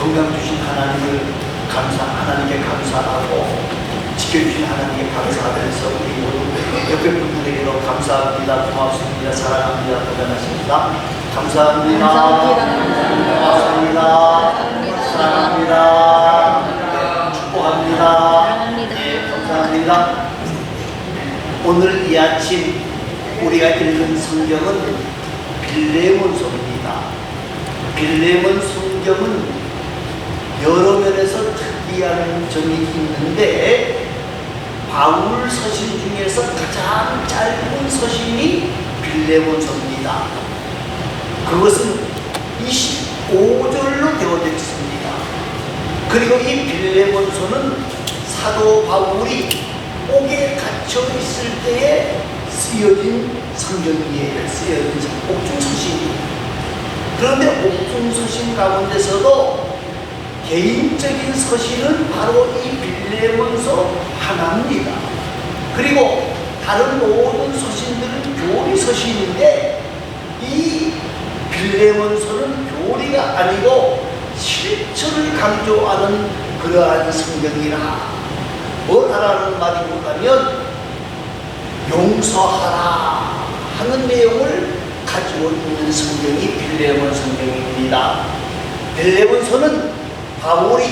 건강 주신 하나님께 감사하고 지켜주신 하나님께 감사하면서 우리 모두 옆에 분들에게도 감사합니다. 고맙습니다. 사랑합니다. 대단하십니다. 감사합니다. 고맙습니다. 사랑합니다. 축복합니다. 네, 감사합니다. 오늘 이 아침 우리가 읽은 성경은 빌레몬서입니다. 빌레몬 성경은 여러 면에서 특이한 점이 있는데 바울 서신 중에서 가장 짧은 서신이 빌레몬서입니다. 그것은 25절로 되어져 있습니다. 그리고 이 빌레몬서는 사도 바울이 옥에 갇혀 있을 때에 쓰여진 성경이에요. 쓰여진 옥중서신이에요. 그런데 옥중서신 가운데서도 개인적인 서신은 바로 이 빌레몬서 하나입니다. 그리고 다른 모든 서신들은 교리 서신인데 이 빌레몬서는 교리가 아니고 실천을 강조하는 그러한 성경이라. 뭘 하라는 말이 뭐냐면 용서하라 하는 내용을 가지고 있는 성경이 빌레몬 성경입니다. 빌레몬서는 바울이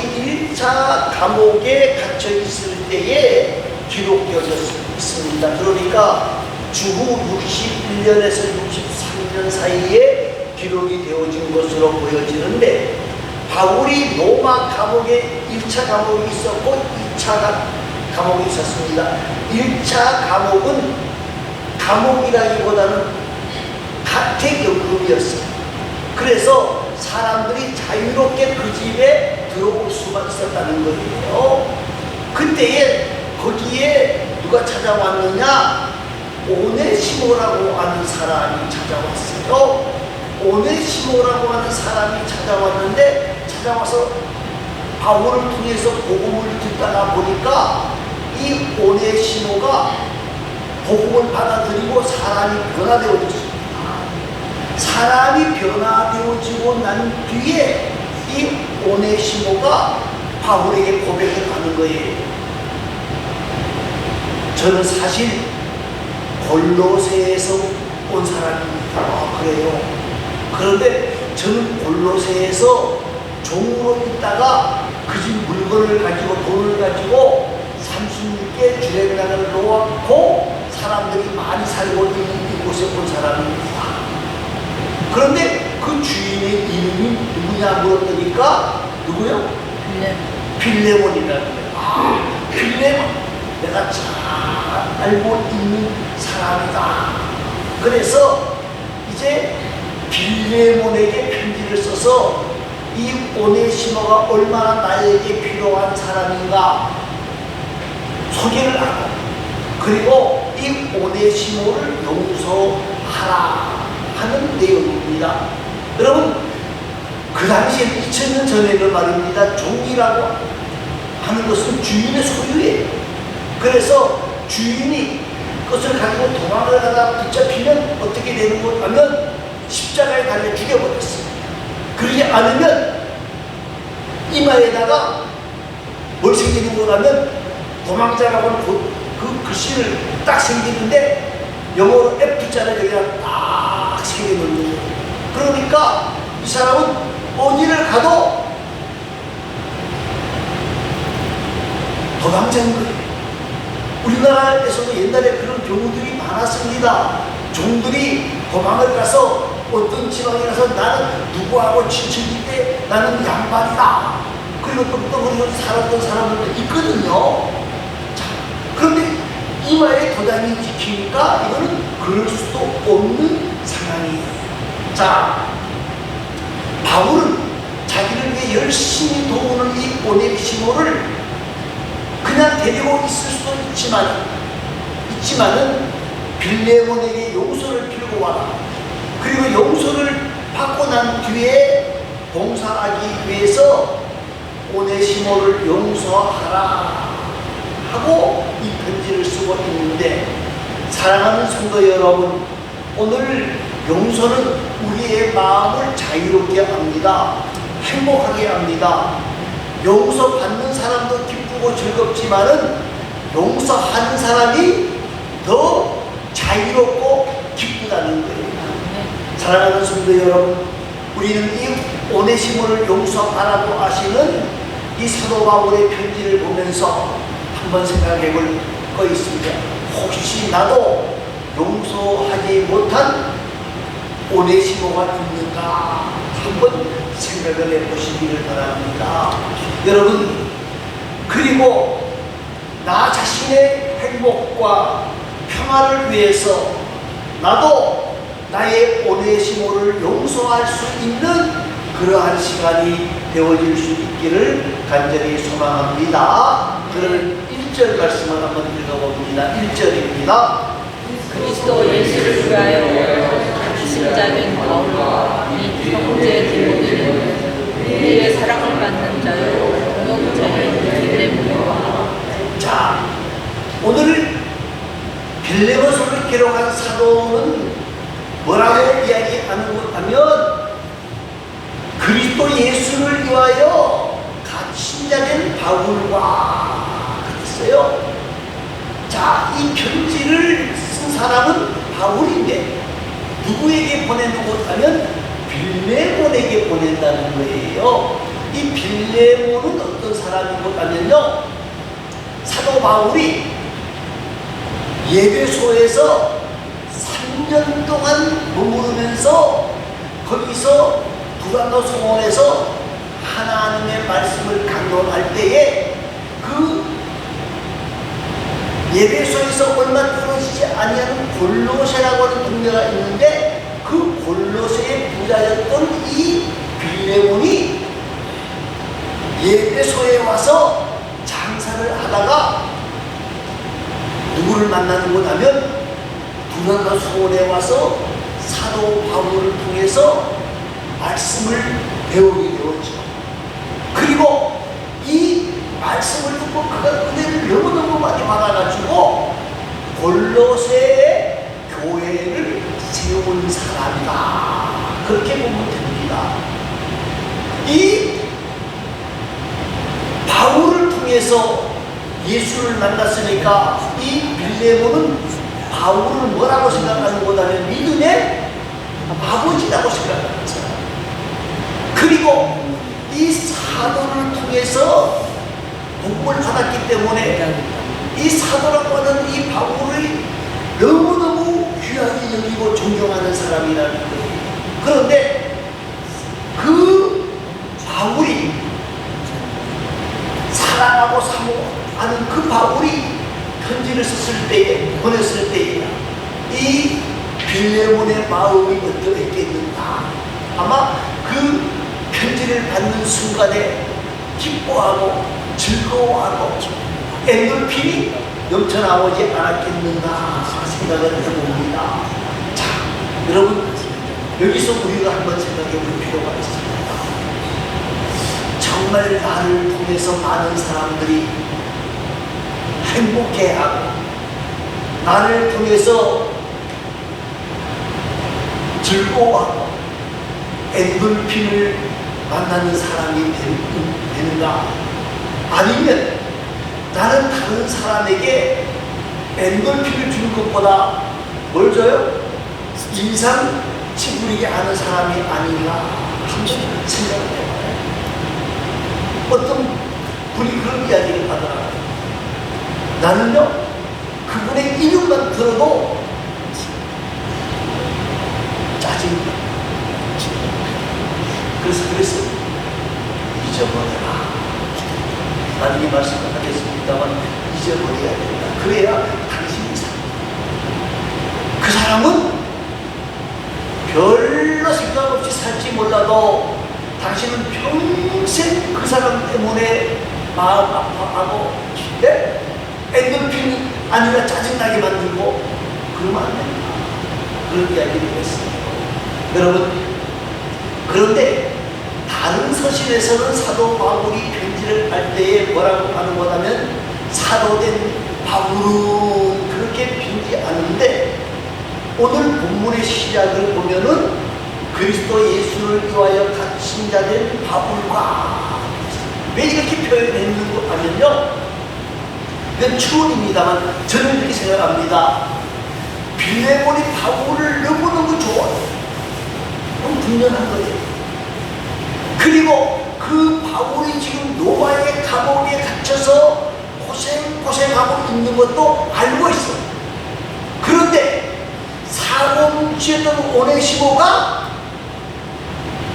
1차 감옥에 갇혀 있을 때에 기록되어졌습니다. 그러니까 주후 61년에서 63년 사이에 기록이 되어진 것으로 보여지는데 바울이 로마 감옥에 1차 감옥이 있었고 2차 감옥이 있었습니다. 1차 감옥은 감옥이라기보다는 가택연금이었어요. 그래서 사람들이 자유롭게 그 집에 들어올 수가 있었다는 거예요. 그때에 거기에 누가 찾아왔느냐? 오네시모라고 하는 사람이 찾아왔어요. 오네시모라고 하는 사람이 찾아와서 바울을 통해서 복음을 듣다가 보니까 이 오네시모가 복음을 받아들이고 사람이 변화되어졌습니다. 사람이 변화되어지고 난 뒤에 이 오네시모가 바울에게 고백을 하는 거예요. 저는 사실 골로새에서 온 사람입니다. 그래요. 그런데 저는 골로새에서 종으로 있다가 그 집 물건을 가지고 돈을 가지고 36개 주례장을 놓았고 사람들이 많이 살고 있는 이곳에 온 사람입니다. 그런데 그 주인의 이름이 누구냐 물었더니까 누구요? 빌레몬이라는 거예요. 빌레몬, 내가 잘 알고 있는 사람이다. 그래서 이제 빌레몬에게 편지를 써서 이 오네시모가 얼마나 나에게 필요한 사람인가 소개를 하고, 그리고 이 오네시모를 용서하라 하는 내용입니다. 여러분, 그 당시에 2000년 전에는 말입니다. 종이라고 하는 것은 주인의 소유예요. 그래서 주인이 그것을 가지고 도망을 하다 붙잡히면 어떻게 되는 것 하면 십자가에 달려 죽여버렸어요. 그러지 않으면 이마에다가 뭘 새기는 거라면 도망자라고 하는 그 글씨를 딱 새기는데 영어로 F자를 여기다 딱 새겨놓는 거예요. 그러니까 이 사람은 어디를 가도 도망자인 거예요. 우리나라에서도 옛날에 그런 경우들이 많았습니다. 종들이 도망을 가서 어떤 지방에 가서 나는 누구하고 친척인데 나는 양반이다. 그리고 또 살았던 사람들도 있거든요. 자, 그런데 이마에 도장이 찍히니까 이거는 그럴 수도 없는 상황이에요. 자, 바울은 자기를 위해 열심히 도우는 이 오네시모를 그냥 데리고 있을 수도 있지만은 빌레몬에게 용서를 빌고 와라. 그리고 용서를 받고 난 뒤에 봉사하기 위해서 오네시모를 용서하라 하고 이 편지를 쓰고 있는데, 사랑하는 성도 여러분, 오늘 용서는 우리의 마음을 자유롭게 합니다. 행복하게 합니다. 용서받는 사람도 기쁘고 즐겁지만은 용서하는 사람이 더 자유롭고 기쁘다는 거예요. 사랑하는 성도 여러분, 우리는 이 오네시모를 용서하라고 하시는 이 사도 바울의 편지를 보면서 한번 생각해 볼 거 있습니다. 혹시 나도 용서하지 못한 오네시모가 있는가 한번 생각을 해보시기를 바랍니다. 여러분, 그리고 나 자신의 행복과 평화를 위해서 나도 나의 오네시모를 용서할 수 있는 그러한 시간이 되어질 수 있기를 간절히 소망합니다. 그러면 1절 말씀을 한번 읽어봅니다. 1절입니다. 그리스도 예수를 위하여 십자된 바울과 이 형제 디모데는 우리의 사랑을 받는 자요 동역자인 빌레몬과. 자, 오늘 빌레몬서를 기록한 사도는 뭐라고 이야기하는 것 하면 그리스도 예수를 위하여 신자된 바울과 그랬어요. 자, 이 편지를 쓴 사람은 바울인데 누구에게 보내는 것 하면 빌레몬에게 보낸다는 거예요. 이 빌레몬은 어떤 사람인 것 하면요, 사도 바울이 예배소에서 3년 동안 머무르면서 거기서 두란노 성원에서 하나님의 말씀을 강론할 때에 그 예배소에서 얼마 떨어지지 아니하는 골로새라고 하는 동네가 있는데 그 골로새의 부자였던 이 빌레몬이 예배소에 와서 장사를 하다가 누구를 만나는 것 하면 두란노 성원에 와서 사도 바울을 통해서 말씀을 배우게 되었죠. 그리고 이 말씀을 듣고 그가 은혜를 너무너무 많이 받아가지고 골로새의 교회를 세운 사람이다. 그렇게 보면 됩니다. 이 바울을 통해서 예수를 만났으니까 이 빌레몬은 바울을 뭐라고 생각하는 것보다는 믿음의 아버지라고 생각하는 사람. 그리고 이 사도를 통해서 복음을 받았기 때문에 이 사도라고 하는 이 바울을 너무너무 귀하게 여기고 존경하는 사람이라는 거예요. 그런데 그 바울이 사랑하고 사모하는 그 바울이 편지를 썼을 때에, 보냈을 때에 이 빌레몬의 마음이 어떠했겠는가. 아마 그 편지를 받는 순간에 기뻐하고 즐거워하고 엔돌핀이 넘쳐나오지 않았겠는가 생각을 해봅니다. 자, 여러분, 여기서 우리가 한번 생각해 볼 필요가 있습니다. 정말 나를 통해서 많은 사람들이 행복해하고 나를 통해서 즐거워하고 엔돌핀을 만나는 사람이 되는가? 아니면 나는 다른 사람에게 엔돌핀을 주는 것보다 뭘 줘요? 인상 찌푸리게 하는 사람이 아닌가 한번 생각을 해봐요. 어떤 분이 그런 이야기를 하더라고요. 나는요, 그분의 이름만 들어도 짜증나. 그래서 잊어버려라. 나중에 말씀을 하겠습니다만 잊어버려야 된다. 그래야 당신이 삽니다. 그 사람은 별로 생각 없이 살지 몰라도 당신은 평생 그 사람 때문에 마음 아파하고 엔돌핀이 아니라 짜증나게 만들고 그러면 안 된다. 그런 이야기를 했습니다. 여러분, 그런데 다른 서신에서는 사도 바울이 편지를 할 때에 뭐라고 하는 거냐면 사도된 바울은 그렇게 편지 않는데 오늘 본문의 시작을 보면은 그리스도 예수를 위하여 신자된 바울과 왜 이렇게 표현했는가 하면요, 이건 추론입니다만 저는 이렇게 생각합니다. 빌레몬이 바울을 너무너무 좋아해요. 너무 분명한 거예요. 그리고 그 바울이 지금 로마의 감옥에 갇혀서 고생하고 있는 것도 알고 있어. 그런데 사고뭉치였던 오네시모가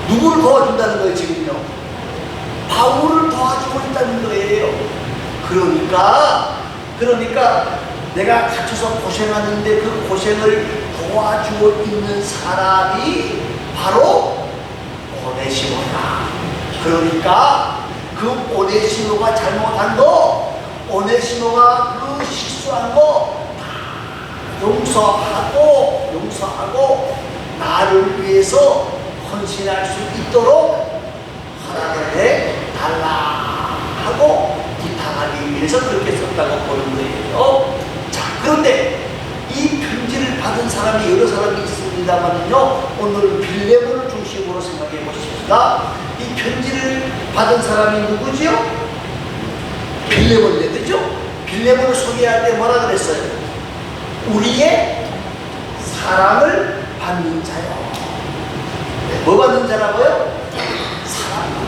누구를 도와준다는 거예요, 지금요? 바울을 도와주고 있다는 거예요. 그러니까 내가 갇혀서 고생하는데 그 고생을 도와주고 있는 사람이 바로 오네시모다. 그러니까 그 오네시모가 잘못한 거, 오네시모가 그 실수한 거 다 용서하고 나를 위해서 헌신할 수 있도록 허락을 해달라 하고 부탁하기 위해서 그렇게 썼다고 보는 거예요. 자, 그런데 이 편지를 받은 사람이 여러 사람이 있습니다만요, 오늘 빌레몬을 중심으로 생각해 보십시다. 이 편지를 받은 사람이 누구지요? 빌레몬이죠, 그죠? 빌레몬을 소개할 때 뭐라 그랬어요? 우리의 사랑을 받는 자요. 뭐 받는 자라고요? 사랑 받는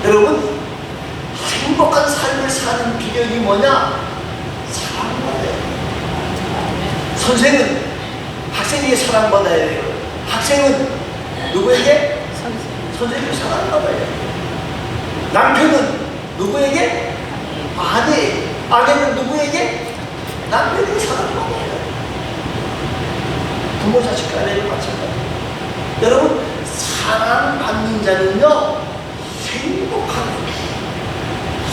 자. 여러분, 행복한 삶을 사는 비결이 뭐냐? 사랑받아요. 선생은 학생에게 사랑받아야 돼요. 학생은 누구에게? 선생님이 사랑받아요. 남편은 누구에게? 아내는 누구에게? 남편에게 사랑받아요. 부모 자식 간에도 마찬가지. 여러분, 사랑받는 자는요,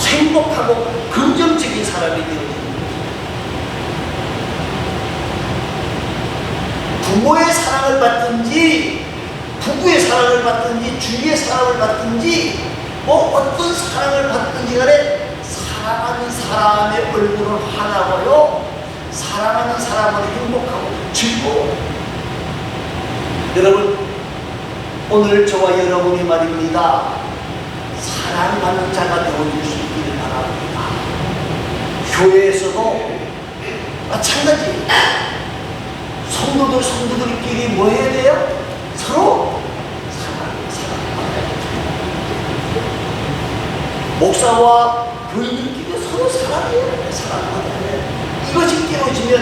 행복하고 긍정적인 사람이 되어요. 부모의 사랑을 받든지 부부의 사랑을 받든지 주위의 사랑을 받든지 어떤 사랑을 받든지 간에 사랑하는 사람의 얼굴은 환하고요, 사랑하는 사람은 행복하고 즐거워요. 여러분, 오늘 저와 여러분이 말입니다, 사랑받는 자가 되어줄 수 있기를 바랍니다. 교회에서도 마찬가지. 성도들끼리 뭐 해야 돼요? 서로 사랑받아야 돼요. 목사와 교인들끼리 서로 사랑받아야 돼요. 이것이 깨어지면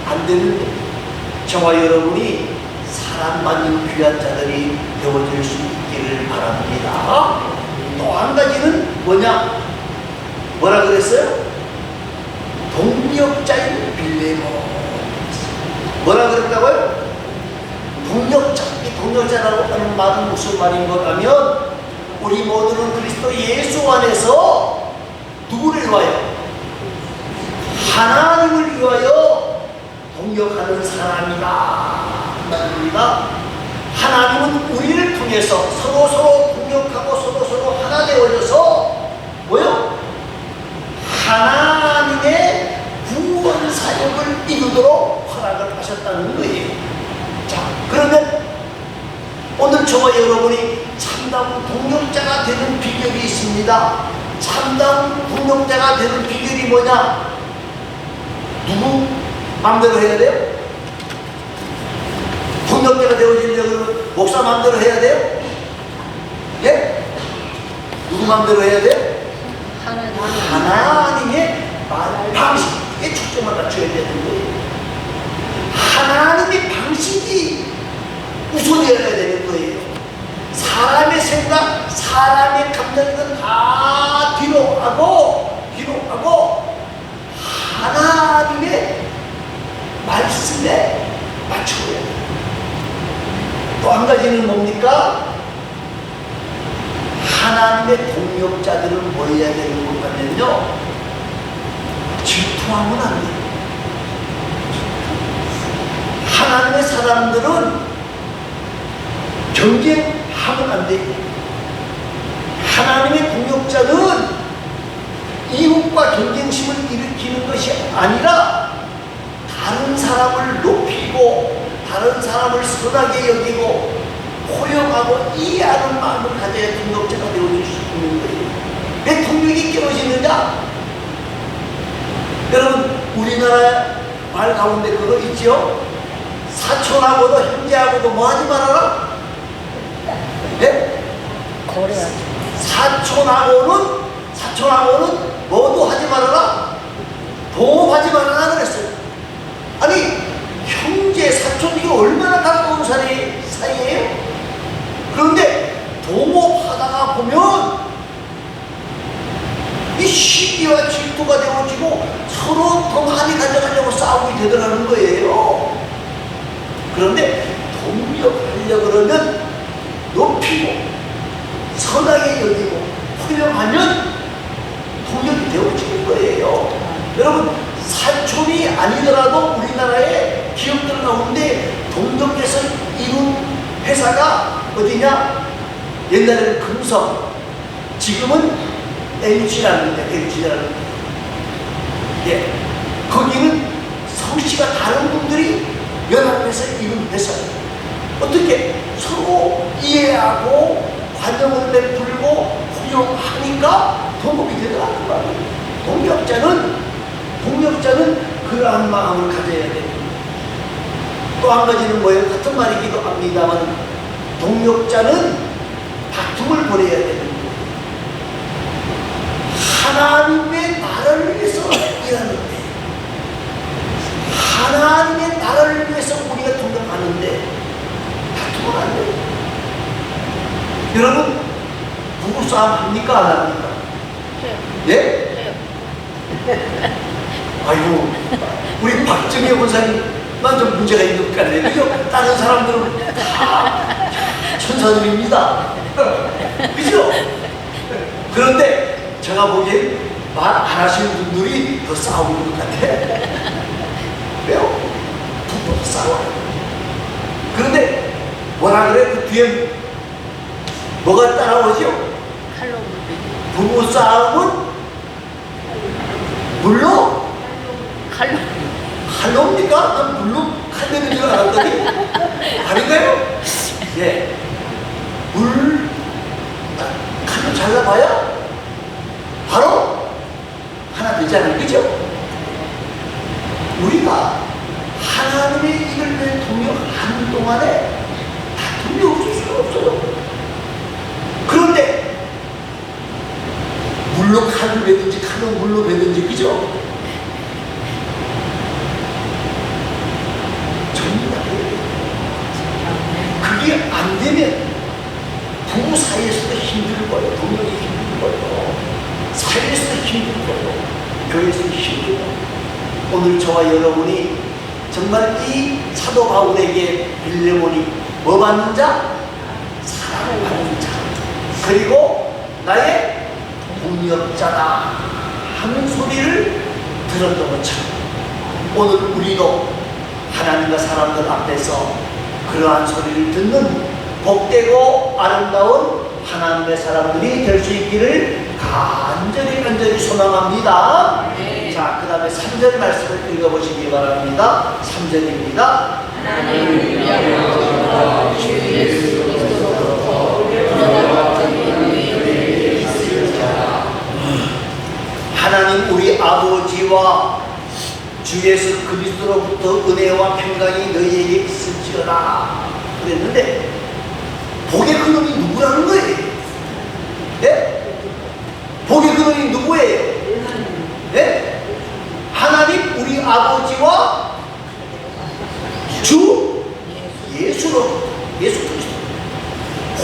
안 되는데, 저와 여러분이 사랑받는 귀한 자들이 되어질 수 있기를 바랍니다. 또 한 가지는 뭐라 그랬어요? 동력자인 빌레몬. 뭐라 그랬다고요? 동력자라고 하는 말은 무슨 말인 것 하면, 우리 모두는 그리스도 예수 안에서 누구를 위하여? 하나님을 위하여 동력하는 사람이다 말입니다. 하나님은 우리를 통해서 서로 동력하고 서로 하나 되어져서 하나님의 구원 사역을 이루도록 허락을 하셨다는 거예요. 자, 그러면 오늘 저와 여러분이 참다운 동력자가 되는 비결이 있습니다. 참다운 동력자가 되는 비결이 뭐냐? 누구 마음대로 해야 돼요? 동력자가 되어지려면 목사 마음대로 해야 돼요? 예? 누구 마음대로 해야 돼요? 하나님의 방식에 초점을 맞춰야 되는 거예요. 하나님의 방식이 우선이어야 되는 거예요. 사람의 생각, 사람의 감정은 다 뒤로 하고 하나님의 말씀에 맞춰야 돼요. 또 한 가지는 뭡니까? 하나님의 동력자들은 뭐 해야 되는 것 같냐면요, 질투하면 안 돼요. 하나님의 사람들은 경쟁하면 안 돼요. 하나님의 동력자는 이웃과 경쟁심을 일으키는 것이 아니라 다른 사람을 높이고 다른 사람을 선하게 여기고 포용하고 이해하는 마음을 가져야 동력자가 되어줄 수 있는 거예요. 왜 동력이 깨어지느냐? 여러분, 우리나라 말 가운데 그거 있죠? 사촌하고도 형제하고도 뭐 하지 말아라? 네? 거래하지. 사촌하고는 뭐도 하지 말아라? 동업하지 말아라 그랬어요. 아니, 형제, 사촌 이게 얼마나 가까운 사이예요? 그런데 동업하다가 보면 이 시기와 질투가 되어지고 서로 더 많이 가져가려고 싸우게 되더라는 거예요. 그런데 동력하려 그러면 높이고 선하게 여기고 포용하면 동력이 되어지는 거예요. 여러분, 사촌이 아니더라도 우리나라의 기업들 가운데 동력에서 이룬 회사가 어디냐? 옛날에는 금성, 지금은 LG라는 데, 예, 거기는 성씨가 다른 분들이 연합해서 이룬 회사예요. 어떻게? 서로 이해하고 관용을 베풀고 훌륭하니까 동업이 되더라는 말이에요. 동력자는 그러한 마음을 가져야 됩니다. 또 한 가지는 뭐예요? 같은 말이기도 합니다만, 동력자는 다툼을 벌여야 되는 거예요. 하나님의 나라를 위해서 일하는 거예요. 하나님의 나라를 위해서 우리가 동력하는데 다투면 안 돼요. 여러분, 부부싸움 합니까? 안 합니까? 예? 아이고, 우리 박정희 원사님만 좀 문제가 있는 것 같네요. 그죠? 다른 사람들은 다 천사들입니다. 그죠? 그런데 제가 보기엔 말 안 하시는 분들이 더 싸우는 것 같아. 왜요? 부부도 싸워요. 그런데 뭐라 그래? 그 뒤에 뭐가 따라오죠? 부부 싸움은 물로? 칼로입니까? 난 물로 칼내는 줄 알았더니 아닌가요? 예. 칼로 잘라봐야 바로 하나 되잖아요. 그죠? 우리가 하나님의 일을 위해 동력하는 동안에 다툼이 없을 수가 없어요. 그런데 물로 칼을 매든지 칼로 물로 매든지, 그죠? 그게 안 되면 부부 사이에서도 힘들 거예요. 동력이 힘들 거예요. 사회에서도 힘들 거예요. 교회에서도 힘들 거예요. 오늘 저와 여러분이 정말 이 사도 바울에게 빌레몬이 뭐 받는 자? 사랑을 받는 자. 그리고 나의 동력자다 하는 소리를 들었던 것처럼 오늘 우리도 하나님과 사람들 앞에서 그러한 소리를 듣는 복되고 아름다운 하나님의 사람들이 될 수 있기를 간절히 소망합니다. 네. 자, 그 다음에 3절 말씀을 읽어보시기 바랍니다. 3절입니다. 하나님 우리 아버지와 주 예수 그리스도로부터 하나님 우리 아버지와 주 예수 그리스도로부터 은혜와 평강이 너희에게 있을지어다 그랬는데, 복의 근원이 누구라는 거예요? 네? 복의 근원이 누구예요? 네? 하나님 우리 아버지와 주 예수로부터, 예수 그리스도.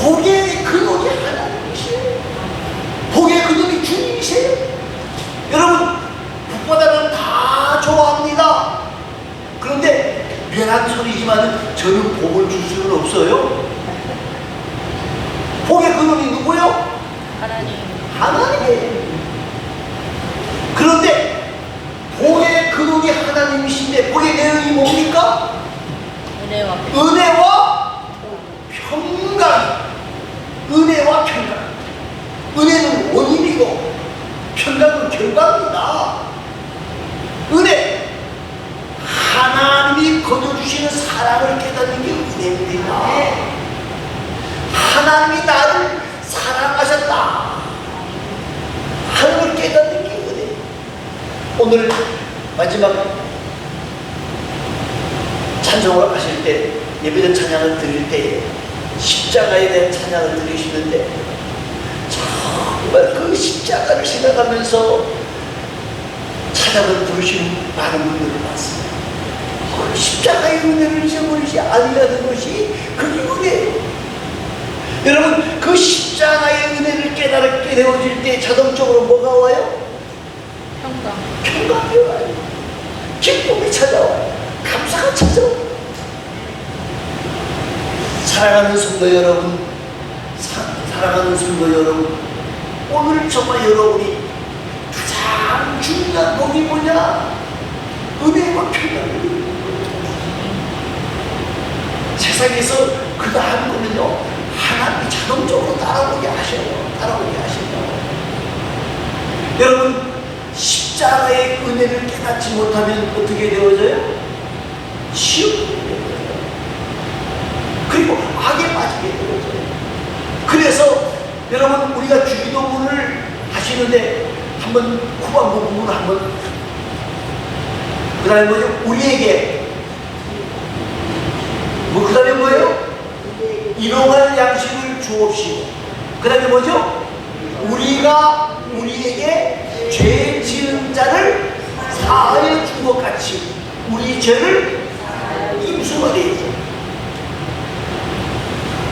복의 근원이 하나님이세요. 복의 근원이 주님이세요. 여러분, 복보다는 다 좋아합니다. 그런데 미안한 소리지만 저는 복을 줄 수는 없어요. 복의 근원이 누구요? 하나님이에요. 그런데 복의 근원이 하나님이신데 복의 내용이 뭡니까? 은혜와 평강. 은혜와 평강. 은혜는 원인이고 평강은 결과입니다. 은혜, 하나님이 거둬주시는 사랑을 깨닫는 게 은혜입니다. 하나님이 나를 사랑하셨다 하는 걸 깨닫는 게 은혜. 오늘 마지막 찬송을 하실 때, 예배전 찬양을 드릴 때 십자가에 대한 찬양을 드리시는데 정말 그 십자가를 생각하면서 찬양을 부르시는 많은 분들을 봤습니다. 십자가의 은혜를 잊어버리지 아니하는 것이 그게 은혜예요. 여러분, 그 십자가의 은혜를 깨닫게 되어질 때 자동적으로 뭐가 와요? 평강이 와요. 기쁨이 찾아와요. 감사가 찾아와요. 사랑하는 성도 여러분, 사랑하는 성도 여러분, 오늘 정말 여러분이 가장 중요한 복이 뭐냐? 은혜와 평강을. 세상에서 그 다음 거는요, 하나님이 자동적으로 따라오게 하셔요. 따라오게 하셔요. 여러분, 십자가의 은혜를 깨닫지 못하면 어떻게 되어져요? 시험이 되어져요. 그리고 악에 빠지게 되어져요. 그래서 여러분, 우리가 주기도문을 하시는데 한번 후반부 부분 한번, 그 다음에 뭐죠? 우리에게 그 다음에 뭐예요? 일용할 양식을 주옵시고, 그 다음에 뭐죠? 우리가 우리에게 죄 지은 자를 사하여 준 것 같이 우리 죄를 임수하게.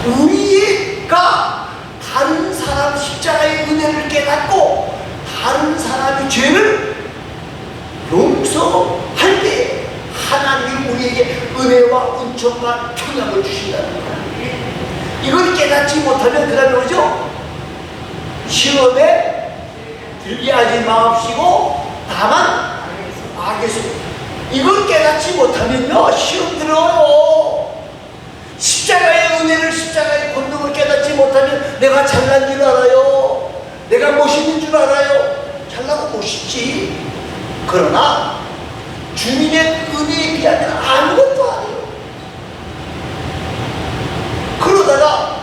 우리가 다른 사람 십자가의 은혜를 깨닫고 다른 사람의 죄를 용서할 때 하나님이 우리에게 은혜와 은총과 평강을 주신다는 거예요. 이걸 깨닫지 못하면 그 다음에 뭐죠? 시험에 들게 하지 마옵시고 다만 악에서. 이걸 깨닫지 못하면요, 시험 들어요. 십자가의 은혜를, 십자가의 권능을 깨닫지 못하면 내가 잘난 줄 알아요. 내가 멋있는 줄 알아요. 잘나고 멋있지. 그러나 주님의 은혜에 비하면 아무것도 아니에요. 그러다가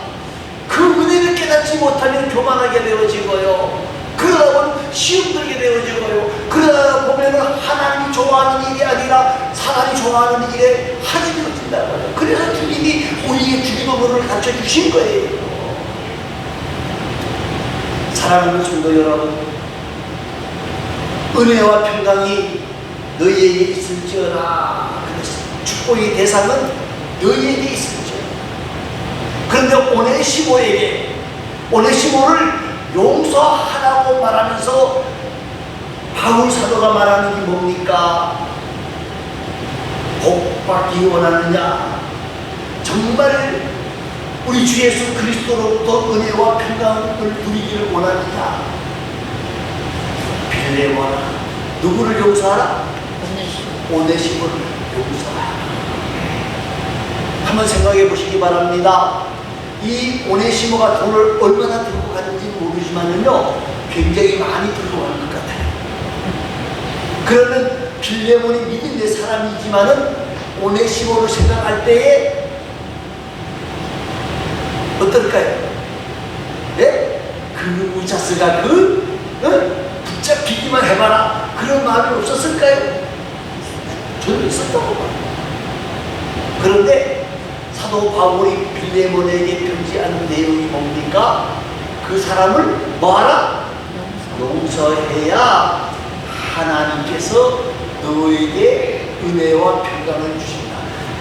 그 은혜를 깨닫지 못하면 교만하게 되어지고요. 그러다 보면 시험 들게 되어지고요. 그러다 보면 하나님이 좋아하는 일이 아니라 사람이 좋아하는 일에 하게 되어진다는 거예요. 그래서 주님이 우리의 주기도문을 가르쳐 주신 거예요. 사랑하는 성도 여러분, 은혜와 평강이 너희에게 있을지어라. 그래서 축복의 대상은 너희에게 있을지어라. 그런데 오네시모를 용서하라고 말하면서 바울 사도가 말하는 게 뭡니까? 복받기 원하느냐? 정말 우리 주 예수 그리스도로부터 은혜와 평강을 누리기를 원하느냐? 빌레모나 누구를 용서하라? 오네시모를 용서하라. 한번 생각해 보시기 바랍니다. 이 오네시모가 돈을 얼마나 들고 가는지 모르지만은요, 굉장히 많이 들고 가는 것 같아요. 그러면 빌레몬이 믿음의 사람이지만은 오네시모를 생각할 때에 어떨까요? 예? 그 무자스가 붙잡히기만 해봐라, 그런 마음이 없었을까요? 저는 있었다고 봐요. 그런데 사도 바울이 빌레몬에게 편지하는 내용이 뭡니까? 그 사람을 뭐하라? 용서해야 하나님께서 너에게 은혜와 평강을 주신다.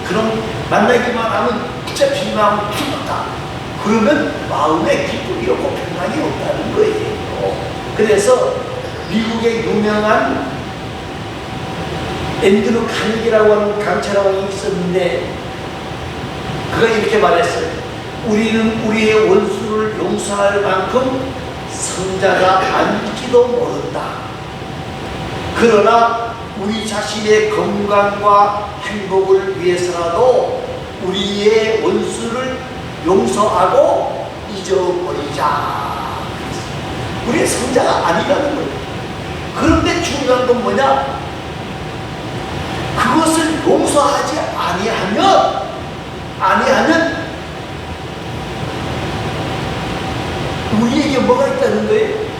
그럼 만나기만 하면 붙잡히기만 하면 죽었다. 그러면 마음에 기쁨이 없고 평강이 없다는 거예요. 그래서 미국의 유명한 앤드루 카네기라고 하는 강철왕이 있었는데 그가 이렇게 말했어요. 우리는 우리의 원수를 용서할 만큼 성자가 아닐지도 모른다. 그러나 우리 자신의 건강과 행복을 위해서라도 우리의 원수를 용서하고 잊어버리자. 우리의 성자가 아니라는 거예요. 그런데 중요한 건 뭐냐? 그것을 용서하지 아니하면 우리에게 뭐가 있다는 거예요?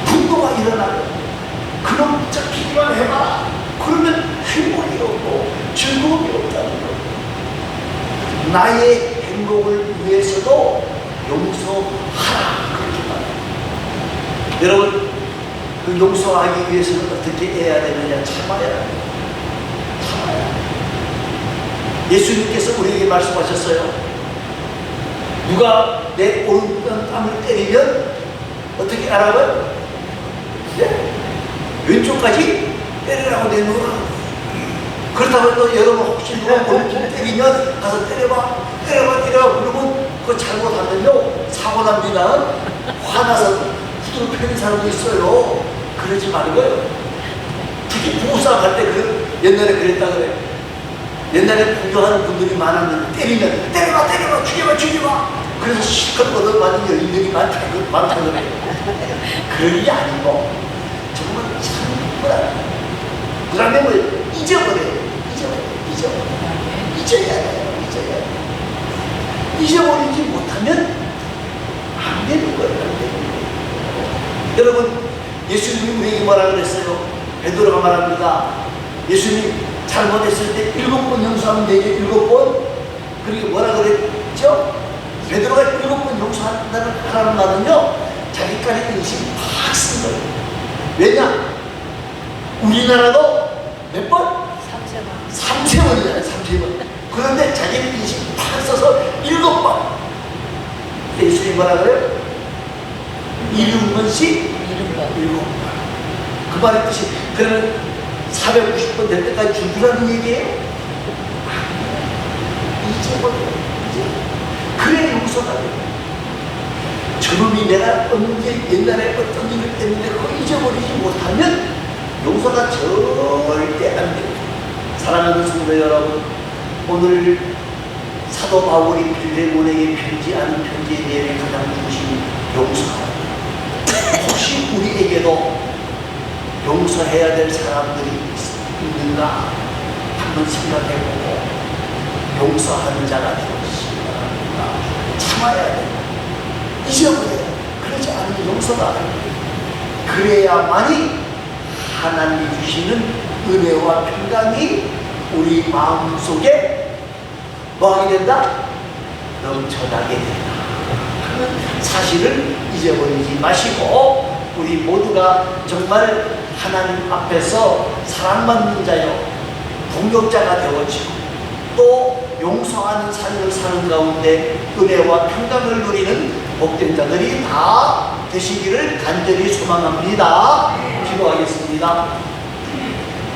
분노가 일어나요. 그럼 잡히기만 해봐. 그러면 행복이 없고 즐거움이 없다는 거예요. 나의 행복을 위해서도 용서하라. 그렇게 말해요. 여러분, 그 용서하기 위해서는 어떻게 해야 되느냐? 참아야 해요. 참아야 해요. 예수님께서 우리에게 말씀하셨어요. 누가 내 오른편 뺨을 때리면 어떻게 하라고요? 네? 왼쪽까지 때리라고 내놓으라. 그렇다고 또 여러분 혹시 누가 오른편 때리면 가서 때려봐. 그러면 그거 잘못하면요 사고 납니다. 화나서 후드로 패는 사람도 있어요. 그러지 말고요. 특히 부부싸움 할 때 옛날에 그랬다 그래요. 옛날에 부조하는 분들이 많았는데 때리면 때려봐 죽여봐 그래서 실컷 얻어맞은 여인들이 많다 그래요. 그런 게 아니고 정말 참구나. 그 다음에 뭐 잊어버려요. 잊어야 돼요. 잊어버리지 못하면 안 되는 거예요. 여러분, 예수님이 우리에게 뭐라 그랬어요? 베드로가 말합니다. 예수님 잘못했을 때 7번 용서하면 되게 7번. 그리고 뭐라 그랬죠? 베드로가 7번 용서한다는 말은요, 자기까지 인식 팍 쓴 거예요. 왜냐? 우리나라도 몇 번? 3세번이잖아요. 3세번. 그런데 자기는 인식 팍 써서 7번. 예수님이 뭐라 그래요? 70번씩 7번. 그 말의 뜻이 그러면 490번 될 때까지 줄주라는 얘기예요? 잊어버려요. 그래 용서가 돼요. 저놈이 내가 언제 옛날에 어떤 일을 했는데 그거 잊어버리지 못하면 용서가 절대 안 돼요. 사랑하는 성도 여러분, 오늘 사도 바울이 빌레몬에게 편지하는 편지에 대해 가장 중심이 용서합니다. 혹시 우리에게도 용서해야 될 사람들이 있는가 한번 생각해보고 용서하는 자가 되시기 바랍니다. 참아야 돼요. 잊어버려요. 그러지 않으면 용서가 안 돼요. 그래야만이 하나님이 주시는 은혜와 평강이 우리 마음속에 뭐하게 된다? 넘쳐나게 된다 하는 사실을 잊어버리지 마시고 우리 모두가 정말 하나님 앞에서 사랑받는 자요 동역자가 되어지고 또 용서하는 삶을 사는 가운데 은혜와 평강을 누리는 복된 자들이 다 되시기를 간절히 소망합니다. 기도하겠습니다.